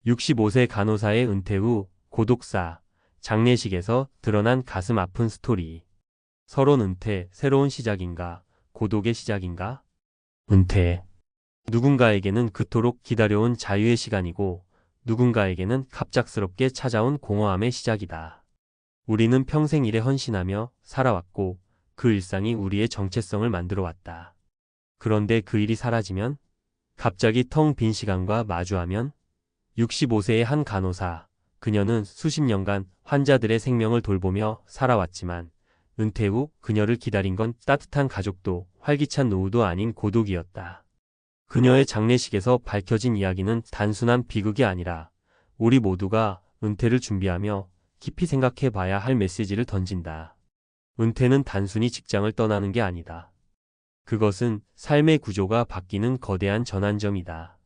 65세 간호사의 은퇴 후 고독사, 장례식에서 드러난 가슴 아픈 스토리. 서론 은퇴, 새로운 시작인가? 고독의 시작인가? 은퇴. 누군가에게는 그토록 기다려온 자유의 시간이고, 누군가에게는 갑작스럽게 찾아온 공허함의 시작이다. 우리는 평생 일에 헌신하며 살아왔고, 그 일상이 우리의 정체성을 만들어 왔다. 그런데 그 일이 사라지면? 갑자기 텅 빈 시간과 마주하면? 65세의 한 간호사, 그녀는 수십 년간 환자들의 생명을 돌보며 살아왔지만 은퇴 후 그녀를 기다린 건 따뜻한 가족도 활기찬 노후도 아닌 고독이었다. 그녀의 장례식에서 밝혀진 이야기는 단순한 비극이 아니라 우리 모두가 은퇴를 준비하며 깊이 생각해 봐야 할 메시지를 던진다. 은퇴는 단순히 직장을 떠나는 게 아니다. 그것은 삶의 구조가 바뀌는 거대한 전환점이다.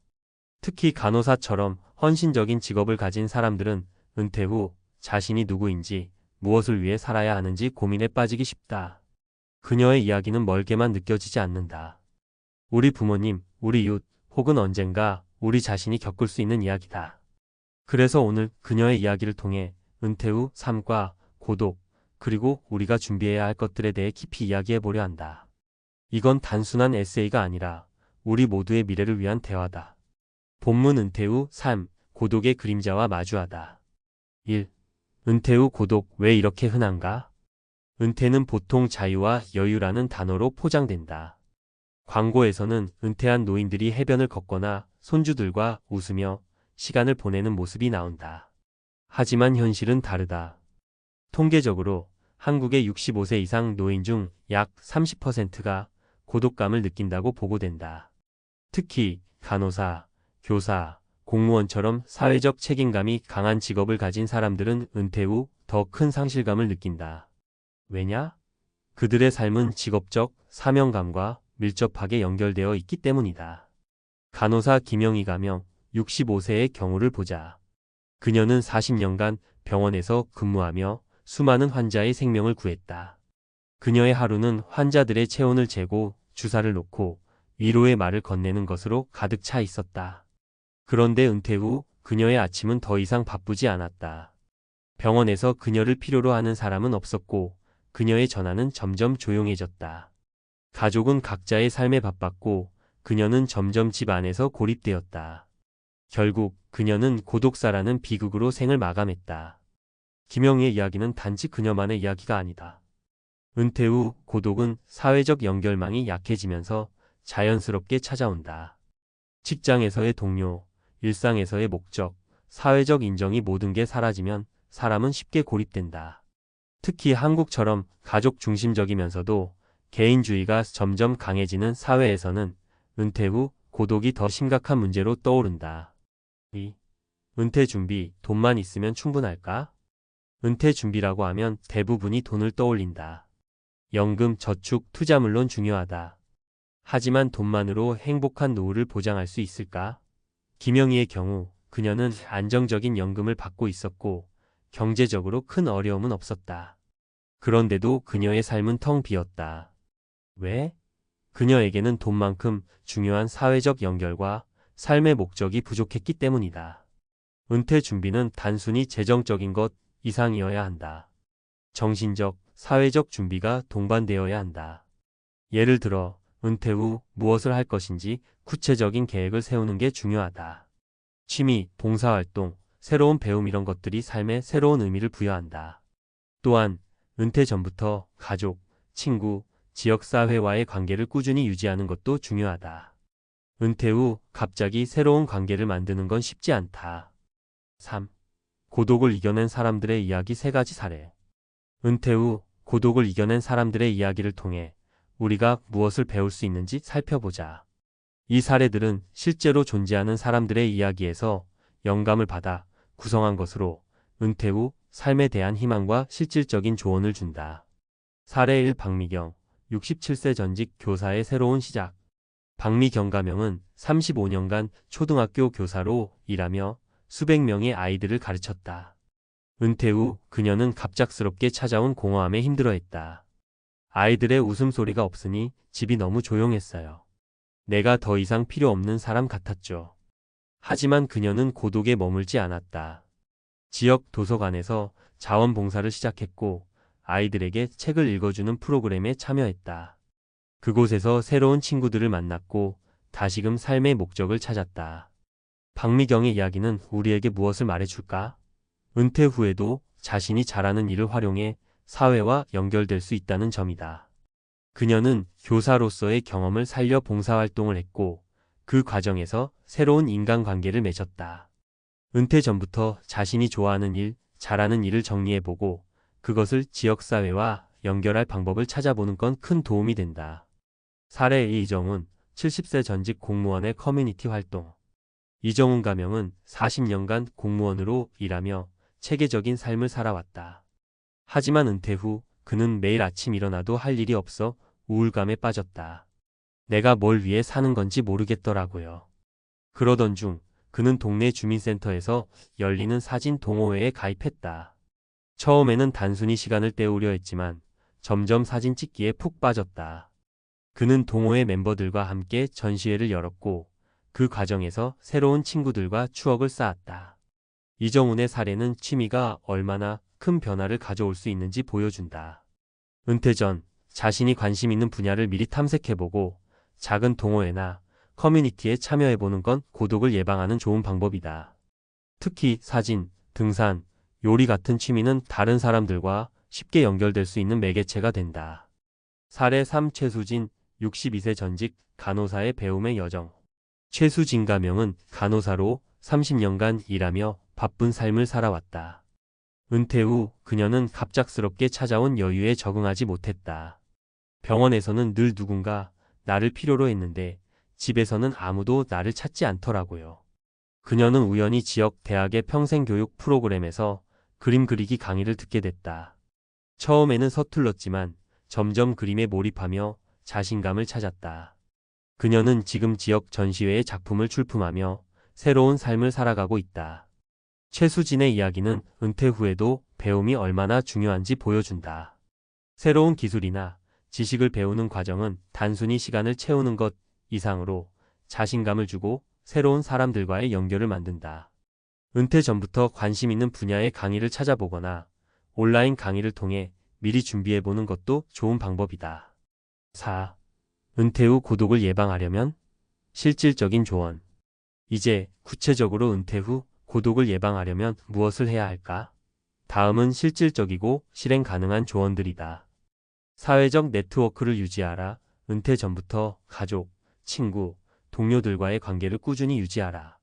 특히 간호사처럼 헌신적인 직업을 가진 사람들은 은퇴 후 자신이 누구인지, 무엇을 위해 살아야 하는지 고민에 빠지기 쉽다. 그녀의 이야기는 멀게만 느껴지지 않는다. 우리 부모님, 우리 이웃, 혹은 언젠가 우리 자신이 겪을 수 있는 이야기다. 그래서 오늘 그녀의 이야기를 통해 은퇴 후 삶과 고독, 그리고 우리가 준비해야 할 것들에 대해 깊이 이야기해 보려 한다. 이건 단순한 에세이가 아니라 우리 모두의 미래를 위한 대화다. 본문 은퇴 후 삶, 고독의 그림자와 마주하다. 1. 은퇴 후 고독 왜 이렇게 흔한가? 은퇴는 보통 자유와 여유라는 단어로 포장된다. 광고에서는 은퇴한 노인들이 해변을 걷거나 손주들과 웃으며 시간을 보내는 모습이 나온다. 하지만 현실은 다르다. 통계적으로 한국의 65세 이상 노인 중 약 30%가 고독감을 느낀다고 보고된다. 특히 간호사, 교사, 공무원처럼 사회적 책임감이 강한 직업을 가진 사람들은 은퇴 후 더 큰 상실감을 느낀다. 왜냐? 그들의 삶은 직업적 사명감과 밀접하게 연결되어 있기 때문이다. 간호사 김영희 가명 65세의 경우를 보자. 그녀는 40년간 병원에서 근무하며 수많은 환자의 생명을 구했다. 그녀의 하루는 환자들의 체온을 재고 주사를 놓고 위로의 말을 건네는 것으로 가득 차 있었다. 그런데 은퇴 후 그녀의 아침은 더 이상 바쁘지 않았다. 병원에서 그녀를 필요로 하는 사람은 없었고 그녀의 전화는 점점 조용해졌다. 가족은 각자의 삶에 바빴고 그녀는 점점 집 안에서 고립되었다. 결국 그녀는 고독사라는 비극으로 생을 마감했다. 김영희의 이야기는 단지 그녀만의 이야기가 아니다. 은퇴 후 고독은 사회적 연결망이 약해지면서 자연스럽게 찾아온다. 직장에서의 동료, 일상에서의 목적, 사회적 인정이 모든 게 사라지면 사람은 쉽게 고립된다. 특히 한국처럼 가족 중심적이면서도 개인주의가 점점 강해지는 사회에서는 은퇴 후 고독이 더 심각한 문제로 떠오른다. 2. 은퇴 준비, 돈만 있으면 충분할까? 은퇴 준비라고 하면 대부분이 돈을 떠올린다. 연금, 저축, 투자 물론 중요하다. 하지만 돈만으로 행복한 노후를 보장할 수 있을까? 김영희의 경우 그녀는 안정적인 연금을 받고 있었고 경제적으로 큰 어려움은 없었다. 그런데도 그녀의 삶은 텅 비었다. 왜? 그녀에게는 돈만큼 중요한 사회적 연결과 삶의 목적이 부족했기 때문이다. 은퇴 준비는 단순히 재정적인 것 이상이어야 한다. 정신적, 사회적 준비가 동반되어야 한다. 예를 들어 은퇴 후 무엇을 할 것인지 구체적인 계획을 세우는 게 중요하다. 취미, 봉사활동, 새로운 배움 이런 것들이 삶에 새로운 의미를 부여한다. 또한 은퇴 전부터 가족, 친구, 지역사회와의 관계를 꾸준히 유지하는 것도 중요하다. 은퇴 후 갑자기 새로운 관계를 만드는 건 쉽지 않다. 3. 고독을 이겨낸 사람들의 이야기 3가지 사례. 은퇴 후 고독을 이겨낸 사람들의 이야기를 통해 우리가 무엇을 배울 수 있는지 살펴보자. 이 사례들은 실제로 존재하는 사람들의 이야기에서 영감을 받아 구성한 것으로 은퇴 후 삶에 대한 희망과 실질적인 조언을 준다. 사례 1. 박미경, 67세 전직 교사의 새로운 시작. 박미경 가명은 35년간 초등학교 교사로 일하며 수백 명의 아이들을 가르쳤다. 은퇴 후 그녀는 갑작스럽게 찾아온 공허함에 힘들어했다. 아이들의 웃음소리가 없으니 집이 너무 조용했어요. 내가 더 이상 필요 없는 사람 같았죠. 하지만 그녀는 고독에 머물지 않았다. 지역 도서관에서 자원봉사를 시작했고 아이들에게 책을 읽어주는 프로그램에 참여했다. 그곳에서 새로운 친구들을 만났고 다시금 삶의 목적을 찾았다. 박미경의 이야기는 우리에게 무엇을 말해줄까? 은퇴 후에도 자신이 잘하는 일을 활용해 사회와 연결될 수 있다는 점이다. 그녀는 교사로서의 경험을 살려 봉사활동을 했고 그 과정에서 새로운 인간관계를 맺었다. 은퇴 전부터 자신이 좋아하는 일, 잘하는 일을 정리해보고 그것을 지역사회와 연결할 방법을 찾아보는 건 큰 도움이 된다. 사례 2. 이정훈, 70세 전직 공무원의 커뮤니티 활동. 이정훈 가명은 40년간 공무원으로 일하며 체계적인 삶을 살아왔다. 하지만 은퇴 후 그는 매일 아침 일어나도 할 일이 없어 우울감에 빠졌다. 내가 뭘 위해 사는 건지 모르겠더라고요. 그러던 중 그는 동네 주민센터에서 열리는 사진 동호회에 가입했다. 처음에는 단순히 시간을 때우려 했지만 점점 사진 찍기에 푹 빠졌다. 그는 동호회 멤버들과 함께 전시회를 열었고 그 과정에서 새로운 친구들과 추억을 쌓았다. 이정훈의 사례는 취미가 얼마나 큰 변화를 가져올 수 있는지 보여준다. 은퇴 전 자신이 관심 있는 분야를 미리 탐색해보고 작은 동호회나 커뮤니티에 참여해보는 건 고독을 예방하는 좋은 방법이다. 특히 사진, 등산, 요리 같은 취미는 다른 사람들과 쉽게 연결될 수 있는 매개체가 된다. 사례 3. 최수진, 62세 전직 간호사의 배움의 여정. 최수진 가명은 간호사로 30년간 일하며 바쁜 삶을 살아왔다. 은퇴 후 그녀는 갑작스럽게 찾아온 여유에 적응하지 못했다. 병원에서는 늘 누군가 나를 필요로 했는데 집에서는 아무도 나를 찾지 않더라고요. 그녀는 우연히 지역 대학의 평생교육 프로그램에서 그림 그리기 강의를 듣게 됐다. 처음에는 서툴렀지만 점점 그림에 몰입하며 자신감을 찾았다. 그녀는 지금 지역 전시회에 작품을 출품하며 새로운 삶을 살아가고 있다. 최수진의 이야기는 은퇴 후에도 배움이 얼마나 중요한지 보여준다. 새로운 기술이나 지식을 배우는 과정은 단순히 시간을 채우는 것 이상으로 자신감을 주고 새로운 사람들과의 연결을 만든다. 은퇴 전부터 관심 있는 분야의 강의를 찾아보거나 온라인 강의를 통해 미리 준비해보는 것도 좋은 방법이다. 4. 은퇴 후 고독을 예방하려면 실질적인 조언. 이제 구체적으로 은퇴 후 고독을 예방하려면 무엇을 해야 할까? 다음은 실질적이고 실행 가능한 조언들이다. 사회적 네트워크를 유지하라. 은퇴 전부터 가족, 친구, 동료들과의 관계를 꾸준히 유지하라.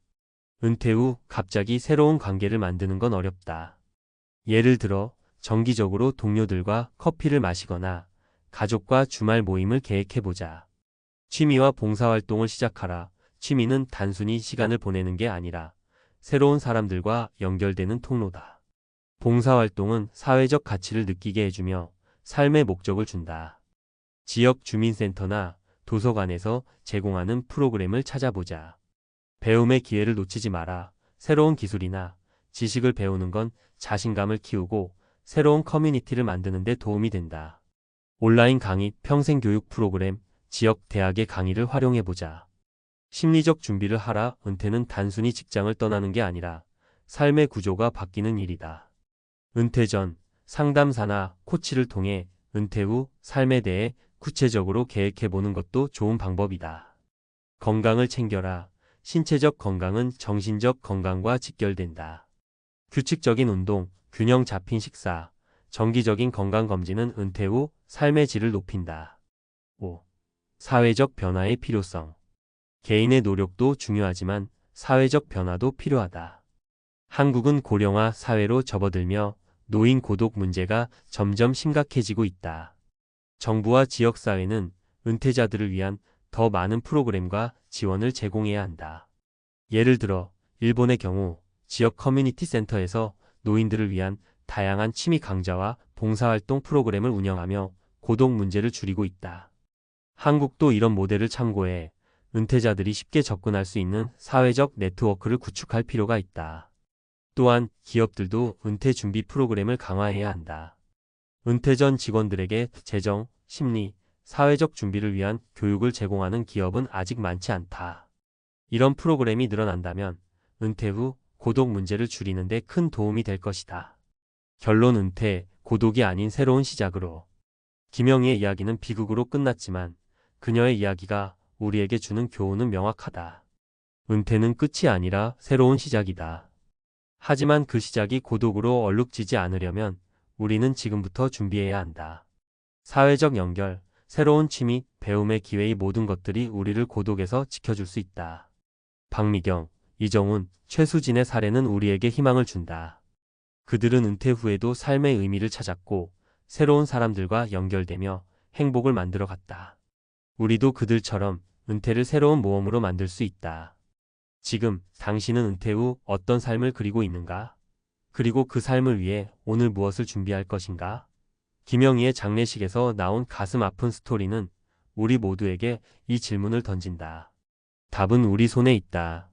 은퇴 후 갑자기 새로운 관계를 만드는 건 어렵다. 예를 들어 정기적으로 동료들과 커피를 마시거나 가족과 주말 모임을 계획해보자. 취미와 봉사활동을 시작하라. 취미는 단순히 시간을 보내는 게 아니라 새로운 사람들과 연결되는 통로다. 봉사활동은 사회적 가치를 느끼게 해주며 삶의 목적을 준다. 지역 주민센터나 도서관에서 제공하는 프로그램을 찾아보자. 배움의 기회를 놓치지 마라. 새로운 기술이나 지식을 배우는 건 자신감을 키우고 새로운 커뮤니티를 만드는 데 도움이 된다. 온라인 강의, 평생교육 프로그램, 지역 대학의 강의를 활용해보자. 심리적 준비를 하라. 은퇴는 단순히 직장을 떠나는 게 아니라 삶의 구조가 바뀌는 일이다. 은퇴 전 상담사나 코치를 통해 은퇴 후 삶에 대해 구체적으로 계획해보는 것도 좋은 방법이다. 건강을 챙겨라. 신체적 건강은 정신적 건강과 직결된다. 규칙적인 운동, 균형 잡힌 식사, 정기적인 건강검진은 은퇴 후 삶의 질을 높인다. 5. 사회적 변화의 필요성. 개인의 노력도 중요하지만 사회적 변화도 필요하다. 한국은 고령화 사회로 접어들며 노인 고독 문제가 점점 심각해지고 있다. 정부와 지역사회는 은퇴자들을 위한 더 많은 프로그램과 지원을 제공해야 한다. 예를 들어 일본의 경우 지역 커뮤니티 센터에서 노인들을 위한 다양한 취미 강좌와 봉사활동 프로그램을 운영하며 고독 문제를 줄이고 있다. 한국도 이런 모델을 참고해 은퇴자들이 쉽게 접근할 수 있는 사회적 네트워크를 구축할 필요가 있다. 또한 기업들도 은퇴 준비 프로그램을 강화해야 한다. 은퇴 전 직원들에게 재정, 심리, 사회적 준비를 위한 교육을 제공하는 기업은 아직 많지 않다. 이런 프로그램이 늘어난다면 은퇴 후 고독 문제를 줄이는 데 큰 도움이 될 것이다. 결론 은퇴, 고독이 아닌 새로운 시작으로. 김영희의 이야기는 비극으로 끝났지만 그녀의 이야기가 우리에게 주는 교훈은 명확하다. 은퇴는 끝이 아니라 새로운 시작이다. 하지만 그 시작이 고독으로 얼룩지지 않으려면 우리는 지금부터 준비해야 한다. 사회적 연결, 새로운 취미, 배움의 기회 이 모든 것들이 우리를 고독에서 지켜줄 수 있다. 박미경, 이정훈, 최수진의 사례는 우리에게 희망을 준다. 그들은 은퇴 후에도 삶의 의미를 찾았고 새로운 사람들과 연결되며 행복을 만들어 갔다. 우리도 그들처럼 은퇴를 새로운 모험으로 만들 수 있다. 지금 당신은 은퇴 후 어떤 삶을 그리고 있는가? 그리고 그 삶을 위해 오늘 무엇을 준비할 것인가? 김영희의 장례식에서 나온 가슴 아픈 스토리는 우리 모두에게 이 질문을 던진다. 답은 우리 손에 있다.